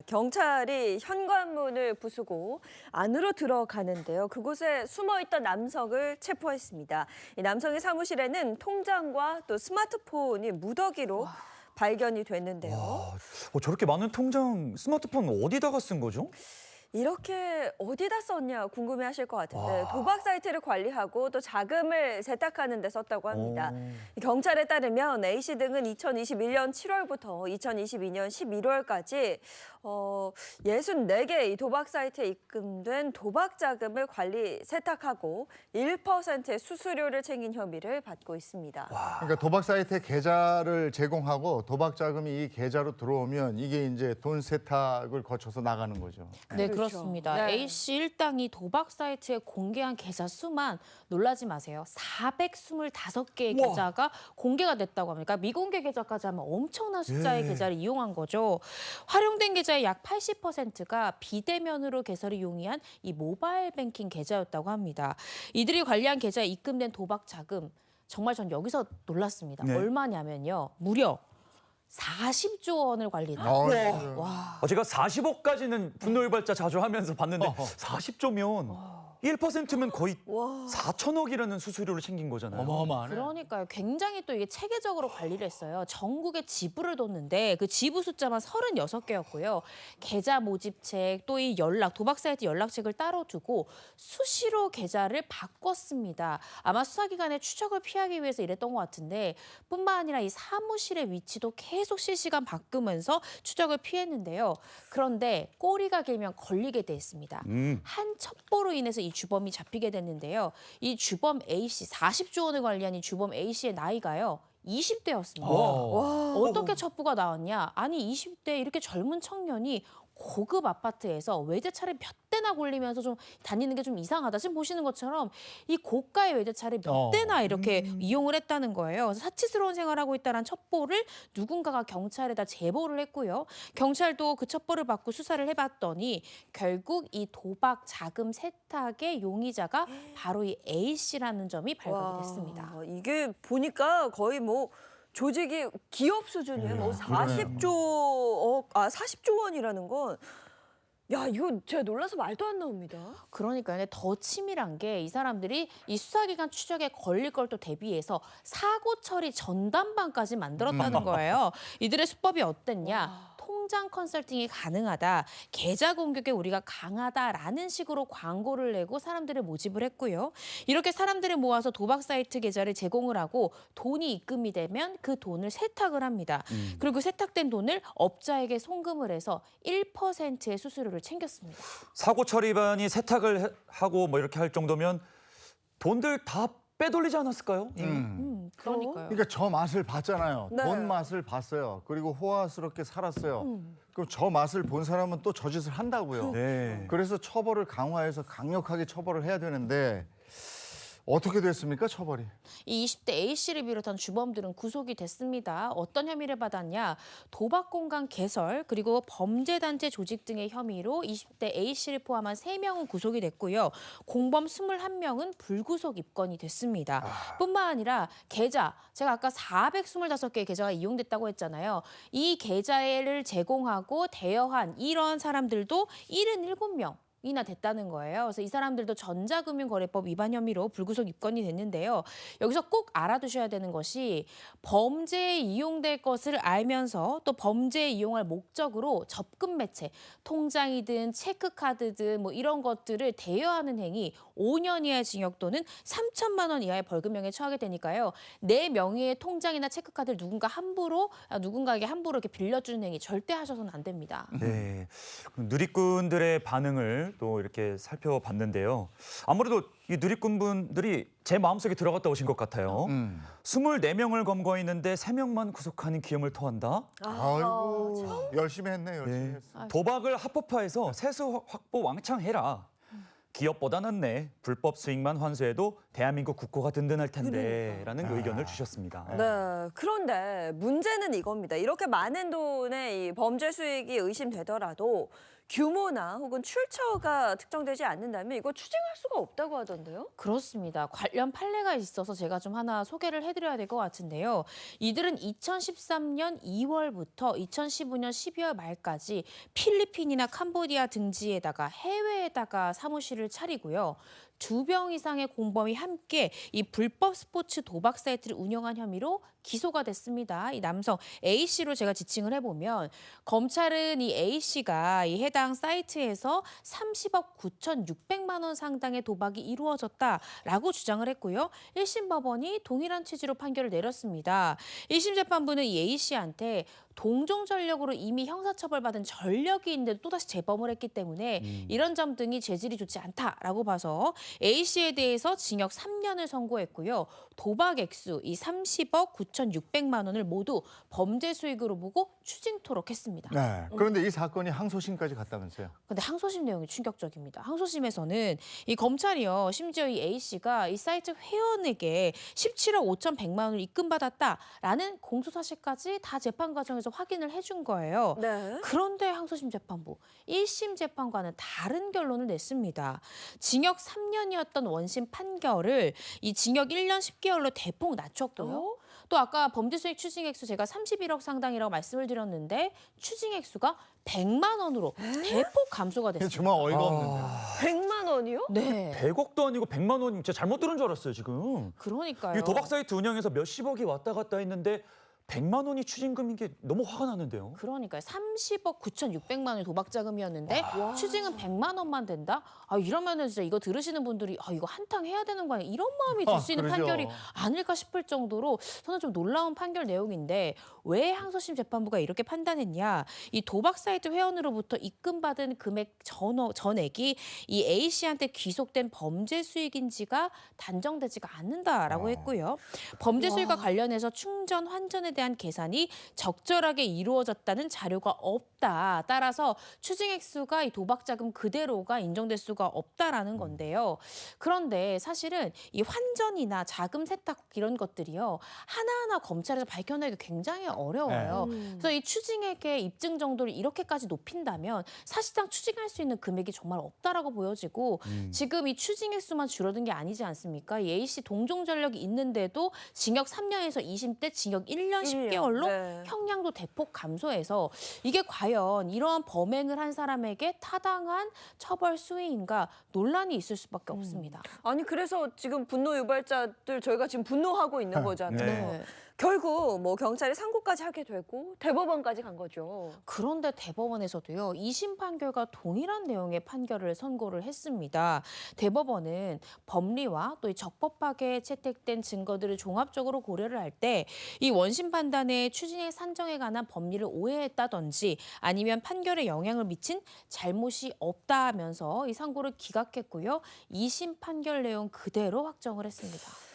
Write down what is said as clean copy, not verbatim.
경찰이 현관문을 부수고 안으로 들어가는데요. 그곳에 숨어있던 남성을 체포했습니다. 이 남성의 사무실에는 통장과 또 스마트폰이 무더기로 발견이 됐는데요. 저렇게 많은 통장, 스마트폰 어디다가 쓴 거죠? 이렇게 어디다 썼냐 궁금해하실 것 같은데 도박 사이트를 관리하고 또 자금을 세탁하는 데 썼다고 합니다. 경찰에 따르면 A씨 등은 2021년 7월부터 2022년 11월까지 64개의 도박 사이트에 입금된 도박 자금을 관리 세탁하고 1%의 수수료를 챙긴 혐의를 받고 있습니다. 그러니까 도박 사이트에 계좌를 제공하고 도박 자금이 이 계좌로 들어오면 이게 이제 돈 세탁을 거쳐서 나가는 거죠. 네, 그렇죠. 그렇습니다. 네. A씨 일당이 도박 사이트에 공개한 계좌 수만 놀라지 마세요. 425개의 우와. 계좌가 공개가 됐다고 합니다. 그러니까 미공개 계좌까지 하면 엄청난 숫자의 예. 계좌를 이용한 거죠. 활용된 계좌의 약 80%가 비대면으로 개설이 용이한 이 모바일 뱅킹 계좌였다고 합니다. 이들이 관리한 계좌에 입금된 도박 자금, 정말 전 여기서 놀랐습니다. 네. 얼마냐면요. 무려 40조 원을 관리했다. 네. 와. 제가 40억까지는 분노유발자 자주 하면서 봤는데 40조면 1%면 거의 4천억이라는 수수료를 챙긴 거잖아요. 어마어마하네. 그러니까요. 굉장히 또 이게 체계적으로 관리를 했어요. 전국에 지부를 뒀는데 그 지부 숫자만 36개였고요. 계좌 모집책, 또 이 연락, 도박 사이트 연락책을 따로 두고 수시로 계좌를 바꿨습니다. 아마 수사기관의 추적을 피하기 위해서 이랬던 것 같은데 뿐만 아니라 이 사무실의 위치도 계속 실시간 바꾸면서 추적을 피했는데요. 그런데 꼬리가 길면 걸리게 돼 있습니다. 한 첩보로 인해서 이 주범이 잡히게 됐는데요. 이 주범 A씨, 40조 원을 관리한 이 주범 A씨의 나이가요. 20대였습니다. 어떻게 첩보가 나왔냐? 아니 20대 이렇게 젊은 청년이 고급 아파트에서 외제차를 몇 대나 굴리면서 좀 다니는 게 좀 이상하다. 지금 보시는 것처럼 이 고가의 외제차를 몇 대나 이렇게 이용을 했다는 거예요. 그래서 사치스러운 생활을 하고 있다는 첩보를 누군가가 경찰에다 제보를 했고요. 경찰도 그 첩보를 받고 수사를 해봤더니 결국 이 도박 자금 세탁의 용의자가 바로 이 A씨라는 점이 발각이 됐습니다. 이게 보니까 거의 뭐 조직이 기업 수준이에요. 뭐 40조 원이라는 건 이거 제가 놀라서 말도 안 나옵니다. 그러니까요. 근데 더 치밀한 게 이 사람들이 이 수사기관 추적에 걸릴 걸 또 대비해서 사고 처리 전담반까지 만들었다는 거예요. 이들의 수법이 어땠냐? 통장 컨설팅이 가능하다, 계좌 공격에 우리가 강하다라는 식으로 광고를 내고 사람들을 모집을 했고요. 이렇게 사람들을 모아서 도박 사이트 계좌를 제공을 하고 돈이 입금이 되면 그 돈을 세탁을 합니다. 그리고 세탁된 돈을 업자에게 송금을 해서 1%의 수수료를 챙겼습니다. 사고 처리반이 세탁을 하고 뭐 이렇게 할 정도면 돈들 다 빼돌리지 않았을까요? 그러니까요. 그러니까 저 맛을 봤잖아요. 네. 본 맛을 봤어요. 그리고 호화스럽게 살았어요. 그럼 저 맛을 본 사람은 또 저 짓을 한다고요. 네. 그래서 처벌을 강화해서 강력하게 처벌을 해야 되는데 어떻게 됐습니까, 처벌이? 이 20대 A씨를 비롯한 주범들은 구속이 됐습니다. 어떤 혐의를 받았냐? 도박 공간 개설 그리고 범죄단체 조직 등의 혐의로 20대 A씨를 포함한 3명은 구속이 됐고요. 공범 21명은 불구속 입건이 됐습니다. 뿐만 아니라 계좌, 제가 아까 425개의 계좌가 이용됐다고 했잖아요. 이 계좌를 제공하고 대여한 이런 사람들도 77명. 이나 됐다는 거예요. 그래서 이 사람들도 전자금융거래법 위반 혐의로 불구속 입건이 됐는데요. 여기서 꼭 알아두셔야 되는 것이 범죄에 이용될 것을 알면서 또 범죄에 이용할 목적으로 접근 매체, 통장이든 체크카드든 뭐 이런 것들을 대여하는 행위 5년 이하의 징역 또는 3천만 원 이하의 벌금형에 처하게 되니까요. 내 명의의 통장이나 체크카드를 누군가에게 함부로 이렇게 빌려주는 행위 절대 하셔서는 안 됩니다. 네. 누리꾼들의 반응을 또 이렇게 살펴봤는데요. 아무래도 이 누리꾼분들이 제 마음속에 들어갔다 오신 것 같아요. 24명을 검거했는데 3명만 구속하는 기염을 토한다? 아이고, 열심히 했네, 열심히 네. 했어. 도박을 합법화해서 세수 확보 왕창 해라. 기업보다 낫네. 불법 수익만 환수해도 대한민국 국고가 든든할 텐데 라는 의견을 주셨습니다. 네, 그런데 문제는 이겁니다. 이렇게 많은 돈의 이 범죄 수익이 의심되더라도 규모나 혹은 출처가 특정되지 않는다면 이거 추징할 수가 없다고 하던데요? 그렇습니다. 관련 판례가 있어서 제가 좀 하나 소개를 해드려야 될 것 같은데요. 이들은 2013년 2월부터 2015년 12월 말까지 필리핀이나 캄보디아 등지에다가 해외에다가 사무실을 차리고요. 2명 이상의 공범이 함께 이 불법 스포츠 도박 사이트를 운영한 혐의로 기소가 됐습니다. 이 남성 A씨로 제가 지칭을 해보면 검찰은 이 A씨가 이 해당 사이트에서 30억 9,600만 원 상당의 도박이 이루어졌다라고 주장을 했고요. 1심 법원이 동일한 취지로 판결을 내렸습니다. 1심 재판부는 이 A씨한테 동종 전력으로 이미 형사처벌받은 전력이 있는데도 또다시 재범을 했기 때문에 이런 점 등이 죄질이 좋지 않다라고 봐서 A씨에 대해서 징역 3년을 선고했고요. 도박 액수 이 30억 9,600만 원을 모두 범죄 수익으로 보고 추징토록 했습니다. 네. 그런데 이 사건이 항소심까지 갔다면서요? 근데 항소심 내용이 충격적입니다. 항소심에서는 이 검찰이요, 심지어 이 A씨가 이 사이트 회원에게 17억 5,100만 원을 입금받았다라는 공소 사실까지 다 재판 과정에서 확인을 해준 거예요. 네. 그런데 항소심 재판부 1심 재판과는 다른 결론을 냈습니다. 징역 3년이었던 원심 판결을 이 징역 1년 10개월로 대폭 낮췄고요. 또 아까 범죄 수익 추징 액수 제가 31억 상당이라고 말씀을 드렸는데 추징 액수가 100만 원으로 대폭 감소가 됐습니다. 정말 어이가 없는데. 100만 원이요? 네. 100억도 아니고 100만 원 진짜 잘못 들은 줄 알았어요, 지금. 그러니까요. 이 도박 사이트 운영해서 몇십억이 왔다 갔다 했는데 100만 원이 추징금인 게 너무 화가 나는데요. 그러니까요. 30억 9,600만 원이 도박 자금이었는데 추징은 100만 원만 된다? 아, 이러면은 진짜 이거 들으시는 분들이 이거 한탕 해야 되는 거 아니야? 이런 마음이 들 수 있는 그러죠. 판결이 아닐까 싶을 정도로 저는 좀 놀라운 판결 내용인데 왜 항소심 재판부가 이렇게 판단했냐? 이 도박 사이트 회원으로부터 입금받은 금액 전액이 이 A씨한테 귀속된 범죄 수익인지가 단정되지가 않는다라고 했고요. 범죄 수익과 관련해서 충전, 환전에 대한 계산이 적절하게 이루어졌다는 자료가 없다. 따라서 추징 액수가 이 도박 자금 그대로가 인정될 수가 없다라는 건데요. 그런데 사실은 이 환전이나 자금 세탁 이런 것들이요. 하나하나 검찰에서 밝혀내기 굉장히 어려워요. 그래서 이 추징액의 입증 정도를 이렇게까지 높인다면 사실상 추징할 수 있는 금액이 정말 없다라고 보여지고 지금 이 추징 액수만 줄어든 게 아니지 않습니까? 이 A씨 동종 전력이 있는데도 징역 3년에서 2심 때 징역 1년 10개월로 네. 형량도 대폭 감소해서 이게 과연 이러한 범행을 한 사람에게 타당한 처벌 수위인가 논란이 있을 수밖에 없습니다. 아니 그래서 지금 분노 유발자들 저희가 지금 분노하고 있는 거잖아요. 네. 결국 뭐 경찰이 상고까지 하게 되고 대법원까지 간 거죠. 그런데 대법원에서도요, 2심 판결과 동일한 내용의 판결을 선고를 했습니다. 대법원은 법리와 또 이 적법하게 채택된 증거들을 종합적으로 고려를 할 때 이 원심 판단의 추징액 산정에 관한 법리를 오해했다든지 아니면 판결에 영향을 미친 잘못이 없다면서 이 상고를 기각했고요. 2심 판결 내용 그대로 확정을 했습니다.